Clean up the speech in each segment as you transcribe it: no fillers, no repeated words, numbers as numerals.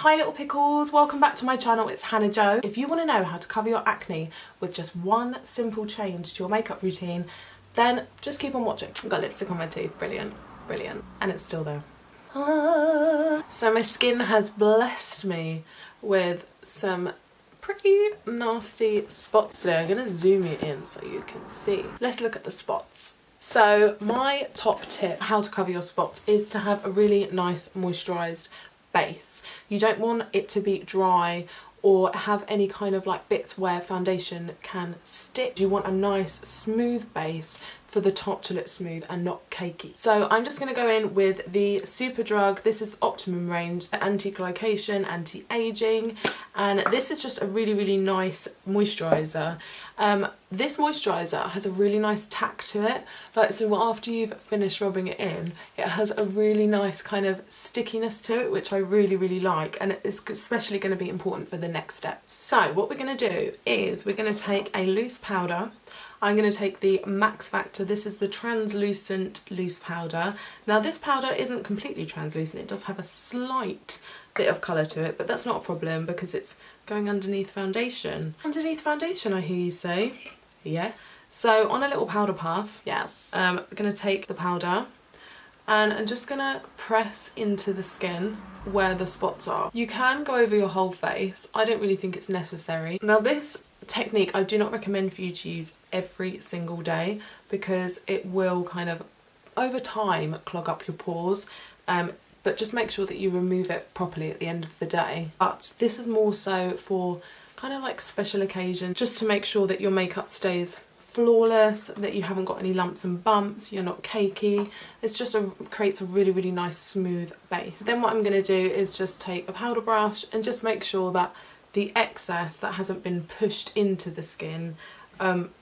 Hi little pickles, welcome back to my channel. It's Hannah Jo. If you want to know how to cover your acne with just one simple change to your makeup routine, then just keep on watching. I've got lipstick on my teeth, brilliant, brilliant, and it's still there. So my skin has blessed me with some pretty nasty spots today. I'm going to zoom you in so you can see. Let's look at the spots. So my top tip how to cover your spots is to have a really nice moisturised base. You don't want it to be dry or have any kind of like bits where foundation can stick. You want a nice smooth base for the top to look smooth and not cakey. So I'm just going to go in with the SUPERDRUG. This is the OPTIMUM range, the Anti-Glycation, Anti-Aging, and this is just a really nice moisturiser. This moisturiser has a really nice tack to it, like so after you've finished rubbing it in, it has a really nice kind of stickiness to it, which I really like, and it's especially going to be important for the next step. So what we're going to do is we're going to take a loose powder. I'm going to take the Max Factor. This is the translucent loose powder. Now this powder isn't completely translucent, it does have a slight bit of colour to it, but that's not a problem because it's going underneath foundation. Underneath foundation, I hear you say. Yeah. So on a little powder puff, yes, I'm going to take the powder and I'm just going to press into the skin where the spots are. You can go over your whole face. I don't really think it's necessary. Now this technique I do not recommend for you to use every single day because it will kind of over time clog up your pores, but just make sure that you remove it properly at the end of the day. But this is more so for kind of like special occasions, just to make sure that your makeup stays flawless, that you haven't got any lumps and bumps, you're not cakey. It's just creates a really nice smooth base. Then what I'm going to do is just take a powder brush and just make sure that the excess that hasn't been pushed into the skin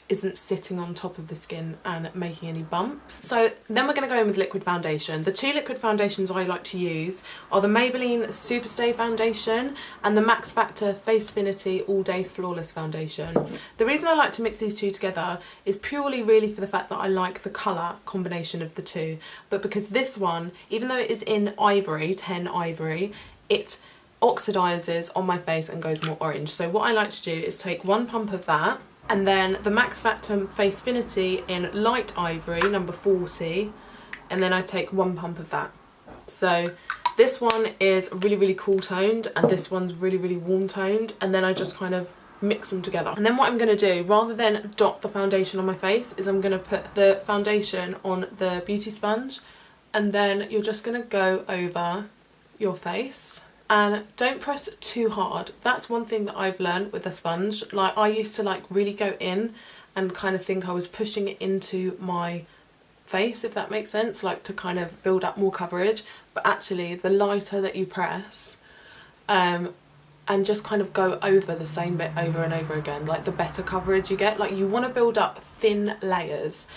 isn't sitting on top of the skin and making any bumps. So then we're going to go in with liquid foundation. The two liquid foundations I like to use are the Maybelline Superstay Foundation and the Max Factor Facefinity All Day Flawless Foundation. The reason I like to mix these two together is purely really for the fact that I like the colour combination of the two, but because this one, even though it is in ivory, 10 ivory, it oxidizes on my face and goes more orange. So what I like to do is take one pump of that, and then the Max Factor Facefinity in light ivory, number 40, and then I take one pump of that. So this one is really cool toned and this one's really warm toned, and then I just kind of mix them together. And then what I'm going to do, rather than dot the foundation on my face, is I'm going to put the foundation on the beauty sponge, and then you're just going to go over your face. And don't press too hard. That's one thing that I've learned with the sponge. Like I used to like really go in and kind of think I was pushing it into my face, if that makes sense, like to kind of build up more coverage. But actually the lighter that you press and just kind of go over the same bit over and over again, like the better coverage you get. Like you want to build up thin layers.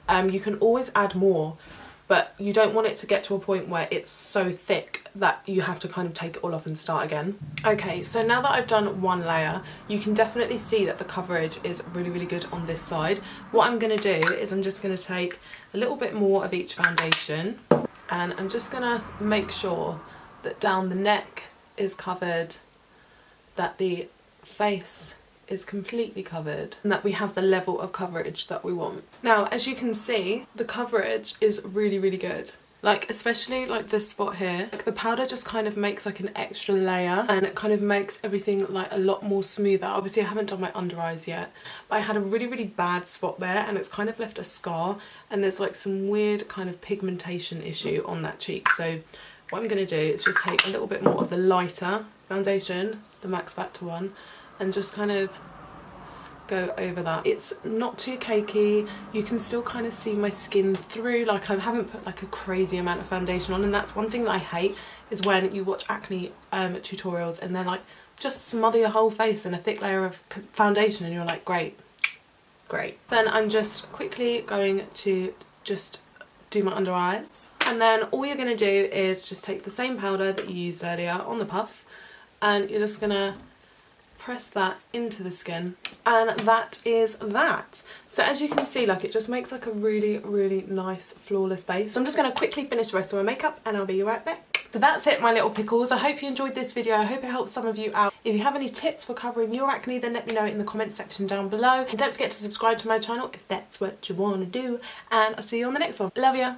You can always add more, but you don't want it to get to a point where it's so thick that you have to kind of take it all off and start again. Okay, so now that I've done one layer, you can definitely see that the coverage is really good on this side. What I'm going to do is I'm just going to take a little bit more of each foundation, and I'm just going to make sure that down the neck is covered, that the face is completely covered, and that we have the level of coverage that we want. Now, as you can see, the coverage is really good. Like, especially like this spot here, like the powder just kind of makes like an extra layer, and it kind of makes everything like a lot more smoother. Obviously I haven't done my under eyes yet, but I had a really bad spot there and it's kind of left a scar, and there's like some weird kind of pigmentation issue on that cheek. So what I'm going to do is just take a little bit more of the lighter foundation, the Max Factor one, and just kind of go over that. It's not too cakey, you can still kind of see my skin through, like I haven't put like a crazy amount of foundation on, and that's one thing that I hate, is when you watch acne tutorials and they're like, just smother your whole face in a thick layer of foundation, and you're like, great. Then I'm just quickly going to just do my under eyes, and then all you're going to do is just take the same powder that you used earlier on the puff, and you're just going to press that into the skin, and that is that. So as you can see, like it just makes like a really nice flawless base. So I'm just going to quickly finish the rest of my makeup and I'll be right back. So that's it, my little pickles. I hope you enjoyed this video. I hope it helps some of you out. If you have any tips for covering your acne, then let me know in the comment section down below. And don't forget to subscribe to my channel if that's what you want to do. And I'll see you on the next one. Love ya.